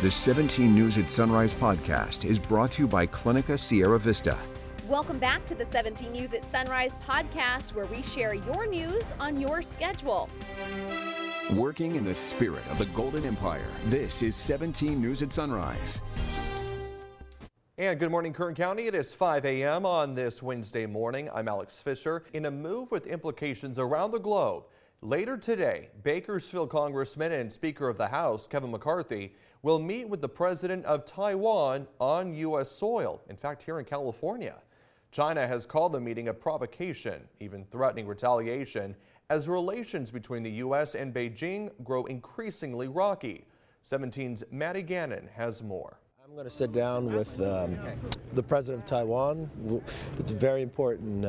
The 17 News at Sunrise podcast is brought to you by Clinica Sierra Vista. Welcome back to the 17 News at Sunrise podcast, where we share your news on your schedule. Working in the spirit of the Golden Empire, this is 17 News at Sunrise. And good morning, Kern County. It is 5 a.m. on this Wednesday morning. I'm Alex Fisher. In a move with implications around the globe, later today, Bakersfield Congressman and Speaker of the House, Kevin McCarthy, will meet with the President of Taiwan on U.S. soil, in fact, here in California. China has called the meeting a provocation, even threatening retaliation, as relations between the U.S. and Beijing grow increasingly rocky. 17's Maddie Gannon has more. I'm going to sit down with the President of Taiwan. It's a very important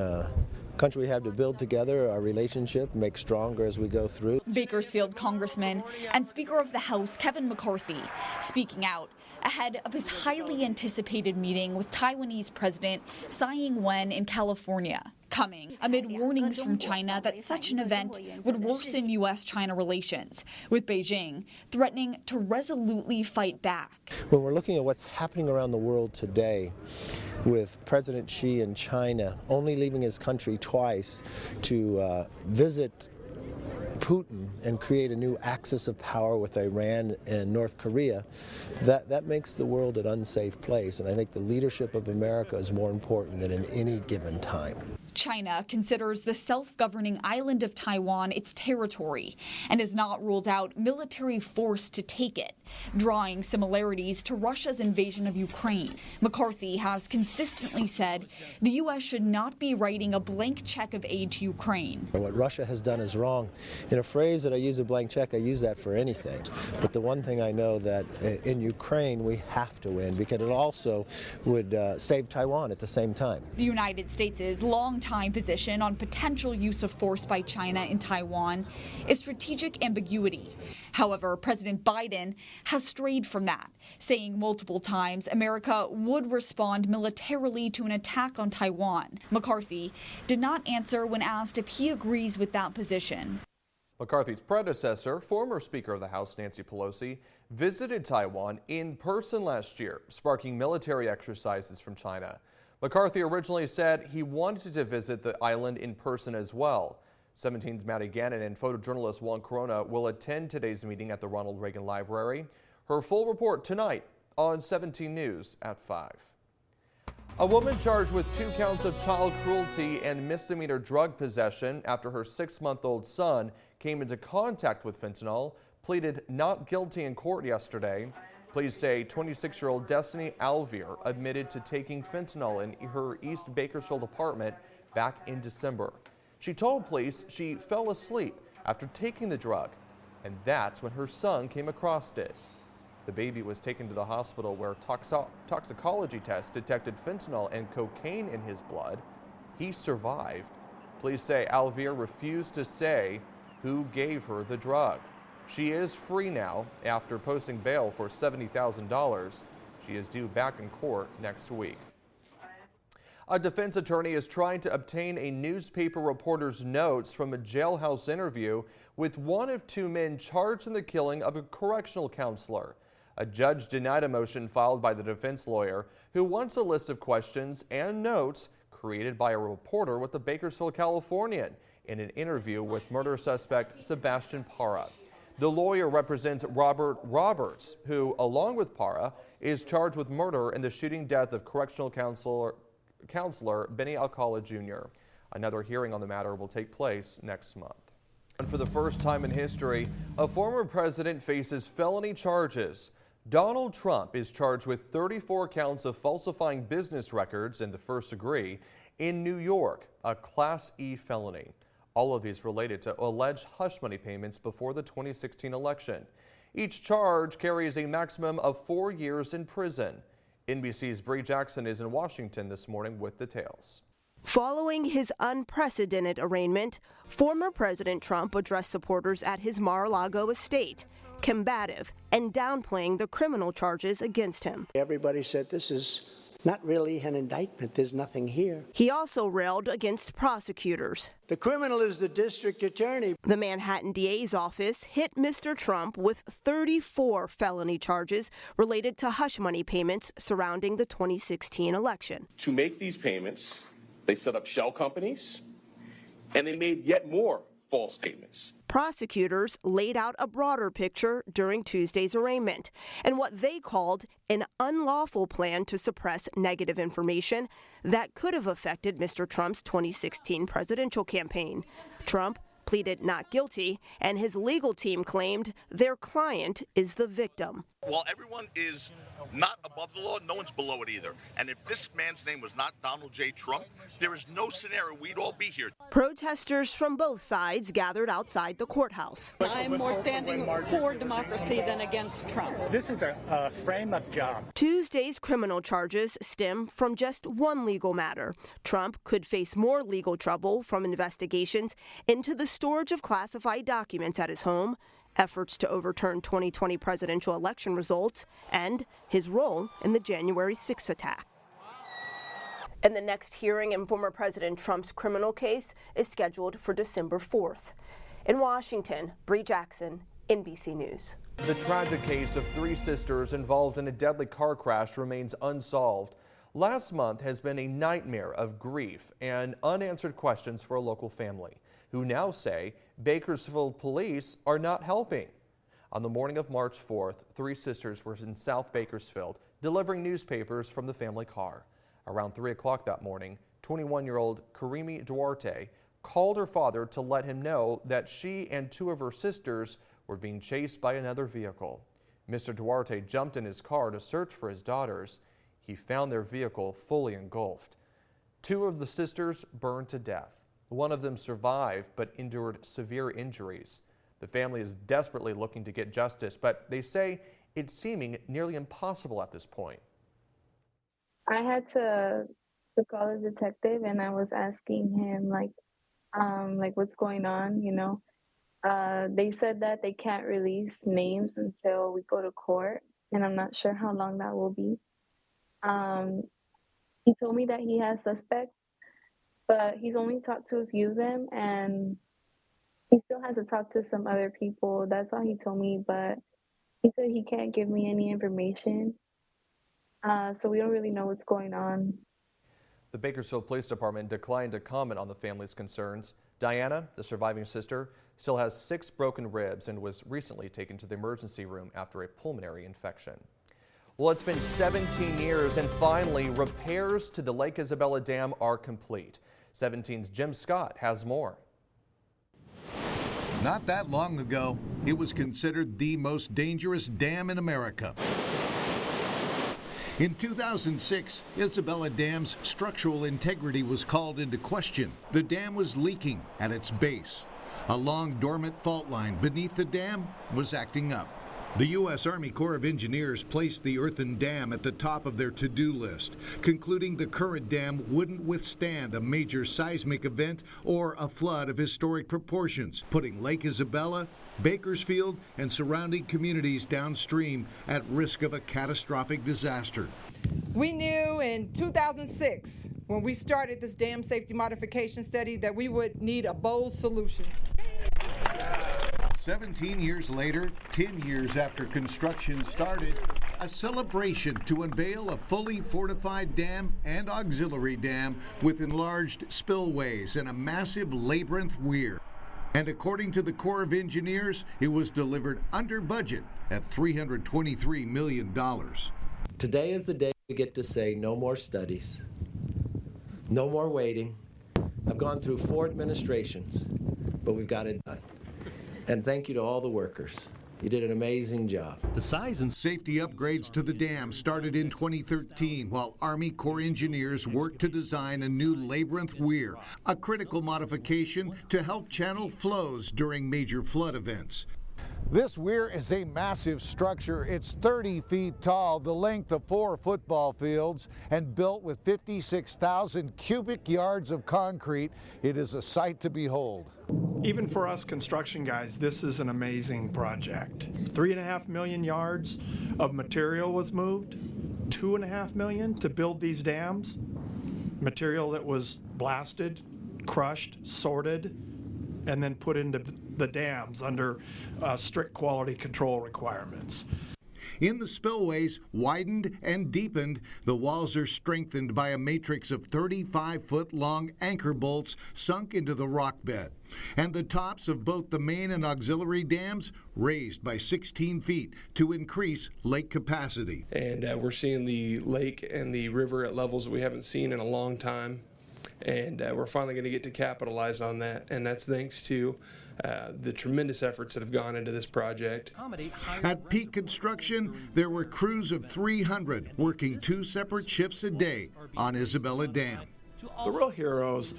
country we have to build together, our relationship, make stronger as we go through. Bakersfield Congressman and Speaker of the House Kevin McCarthy speaking out ahead of his highly anticipated meeting with Taiwanese President Tsai Ing-wen in California, coming amid warnings from China that such an event would worsen U.S.-China relations, with Beijing threatening to resolutely fight back. When we're looking at what's happening around the world today, with President Xi in China only leaving his country twice to visit Putin and create a new axis of power with Iran and North Korea, that makes the world an unsafe place. And I think the leadership of America is more important than in any given time. China considers the self-governing island of Taiwan its territory and has not ruled out military force to take it, drawing similarities to Russia's invasion of Ukraine. McCarthy has consistently said the U.S. should not be writing a blank check of aid to Ukraine. What Russia has done is wrong. In a phrase that I use, a blank check, I use that for anything. But the one thing I know that in Ukraine we have to win, because it also would save Taiwan at the same time. The United States' long-time position on potential use of force by China in Taiwan is strategic ambiguity. However, President Biden has strayed from that, saying multiple times America would respond militarily to an attack on Taiwan. McCarthy did not answer when asked if he agrees with that position. McCarthy's predecessor, former Speaker of the House Nancy Pelosi, visited Taiwan in person last year, sparking military exercises from China. McCarthy originally said he wanted to visit the island in person as well. 17's Maddie Gannon and photojournalist Juan Corona will attend today's meeting at the Ronald Reagan Library. Her full report tonight on 17 News at 5. A woman charged with 2 counts of child cruelty and misdemeanor drug possession after her 6-month-old son came into contact with fentanyl pleaded not guilty in court yesterday. Police say 26-year-old Destiny Alvear admitted to taking fentanyl in her East Bakersfield apartment back in December. She told police she fell asleep after taking the drug, and that's when her son came across it. The baby was taken to the hospital where toxicology tests detected fentanyl and cocaine in his blood. He survived. Police say Alvear refused to say who gave her the drug. She is free now after posting bail for $70,000. She is due back in court next week. A defense attorney is trying to obtain a newspaper reporter's notes from a jailhouse interview with one of 2 men charged in the killing of a correctional counselor. A judge denied a motion filed by the defense lawyer, who wants a list of questions and notes created by a reporter with the Bakersfield Californian in an interview with murder suspect Sebastian Parra. The lawyer represents Robert Roberts, who, along with Parra, is charged with murder in the shooting death of correctional counselor Benny Alcala Jr. Another hearing on the matter will take place next month. And for the first time in history, a former president faces felony charges. Donald Trump is charged with 34 counts of falsifying business records in the first degree in New York, a Class E felony. All of these related to alleged hush money payments before the 2016 election. Each charge carries a maximum of 4 years in prison. NBC's Bree Jackson is in Washington this morning with details. Following his unprecedented arraignment, former President Trump addressed supporters at his Mar-a-Lago estate, combative and downplaying the criminal charges against him. Everybody said this is not really an indictment. There's nothing here. He also railed against prosecutors. The criminal is the district attorney. The Manhattan DA's office hit Mr. Trump with 34 felony charges related to hush money payments surrounding the 2016 election. To make these payments, they set up shell companies, and they made yet more false statements. Prosecutors laid out a broader picture during Tuesday's arraignment and what they called an unlawful plan to suppress negative information that could have affected Mr. Trump's 2016 presidential campaign. Trump pleaded not guilty, and his legal team claimed their client is the victim. While everyone is not above the law, no one's below it either. And if this man's name was not Donald J. Trump, there is no scenario we'd all be here. Protesters from both sides gathered outside the courthouse. I'm more standing for democracy than against Trump. This is a frame-up job. Tuesday's criminal charges stem from just one legal matter. Trump could face more legal trouble from investigations into the storage of classified documents at his home, efforts to overturn 2020 presidential election results, and his role in the January 6 attack. And the next hearing in former President Trump's criminal case is scheduled for December 4th. In Washington, Bree Jackson, NBC News. The tragic case of 3 sisters involved in a deadly car crash remains unsolved. Last month has been a nightmare of grief and unanswered questions for a local family, who now say Bakersfield police are not helping. On the morning of March 4th, 3 sisters were in South Bakersfield delivering newspapers from the family car. Around 3 o'clock that morning, 21-year-old Karimi Duarte called her father to let him know that she and 2 of her sisters were being chased by another vehicle. Mr. Duarte jumped in his car to search for his daughters. He found their vehicle fully engulfed. 2 of the sisters burned to death. One of them survived but endured severe injuries. The family is desperately looking to get justice, but they say it's seeming nearly impossible at this point. I had to call a detective, and I was asking him like what's going on, you know. They said that they can't release names until we go to court, and I'm not sure how long that will be. He told me that he has suspects, but he's only talked to a few of them, and he still has to talk to some other people. That's all he told me, but he said he can't give me any information. So we don't really know what's going on. The Bakersfield Police Department declined to comment on the family's concerns. Diana, the surviving sister, still has 6 broken ribs and was recently taken to the emergency room after a pulmonary infection. Well, it's been 17 years, and finally, repairs to the Lake Isabella Dam are complete. 17's Jim Scott has more. Not that long ago, it was considered the most dangerous dam in America. In 2006, Isabella Dam's structural integrity was called into question. The dam was leaking at its base. A long dormant fault line beneath the dam was acting up. The U.S. Army Corps of Engineers placed the earthen dam at the top of their to-do list, concluding the current dam wouldn't withstand a major seismic event or a flood of historic proportions, putting Lake Isabella, Bakersfield, and surrounding communities downstream at risk of a catastrophic disaster. We knew in 2006, when we started this dam safety modification study, that we would need a bold solution. 17 years later, 10 years after construction started, a celebration to unveil a fully fortified dam and auxiliary dam with enlarged spillways and a massive labyrinth weir. And according to the Corps of Engineers, it was delivered under budget at $323 million. Today is the day we get to say no more studies, no more waiting. I've gone through 4 administrations, but we've got it done. And thank you to all the workers. You did an amazing job. The size and safety upgrades to the dam started in 2013 while Army Corps engineers worked to design a new labyrinth weir, a critical modification to help channel flows during major flood events. This weir is a massive structure. It's 30 feet tall, the length of 4 football fields, and built with 56,000 cubic yards of concrete. It is a sight to behold. Even for us construction guys, this is an amazing project. 3.5 million yards of material was moved. 2.5 million to build these dams. Material that was blasted, crushed, sorted, and then put into the dams under strict quality control requirements. In the spillways, widened and deepened, the walls are strengthened by a matrix of 35-foot-long anchor bolts sunk into the rock bed. And the tops of both the main and auxiliary dams raised by 16 feet to increase lake capacity. And we're seeing the lake and the river at levels that we haven't seen in a long time. And we're finally going to get to capitalize on that. And that's thanks to the tremendous efforts that have gone into this project. At peak construction, there were crews of 300 working 2 separate shifts a day on Isabella Dam. The real heroes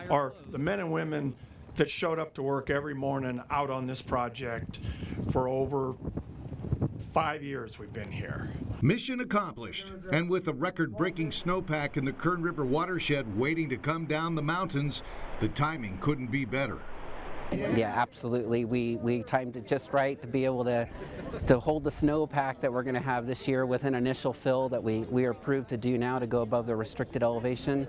are the men and women that showed up to work every morning out on this project for over 5 years we've been here. Mission accomplished, and with a record-breaking snowpack in the Kern River watershed waiting to come down the mountains, the timing couldn't be better. Yeah, absolutely. We timed it just right to be able to hold the snowpack that we're going to have this year with an initial fill that we are approved to do now to go above the restricted elevation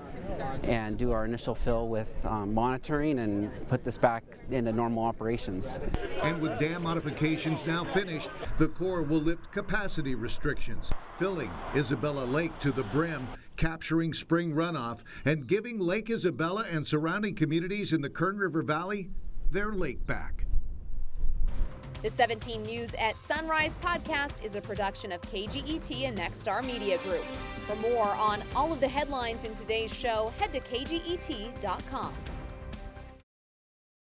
and do our initial fill with monitoring and put this back into normal operations. And with dam modifications now finished, the Corps will lift capacity restrictions, filling Isabella Lake to the brim, capturing spring runoff, and giving Lake Isabella and surrounding communities in the Kern River Valley their lake back. The 17 News at Sunrise podcast is a production of KGET and Nexstar Media Group. For more on all of the headlines in today's show, head to kget.com.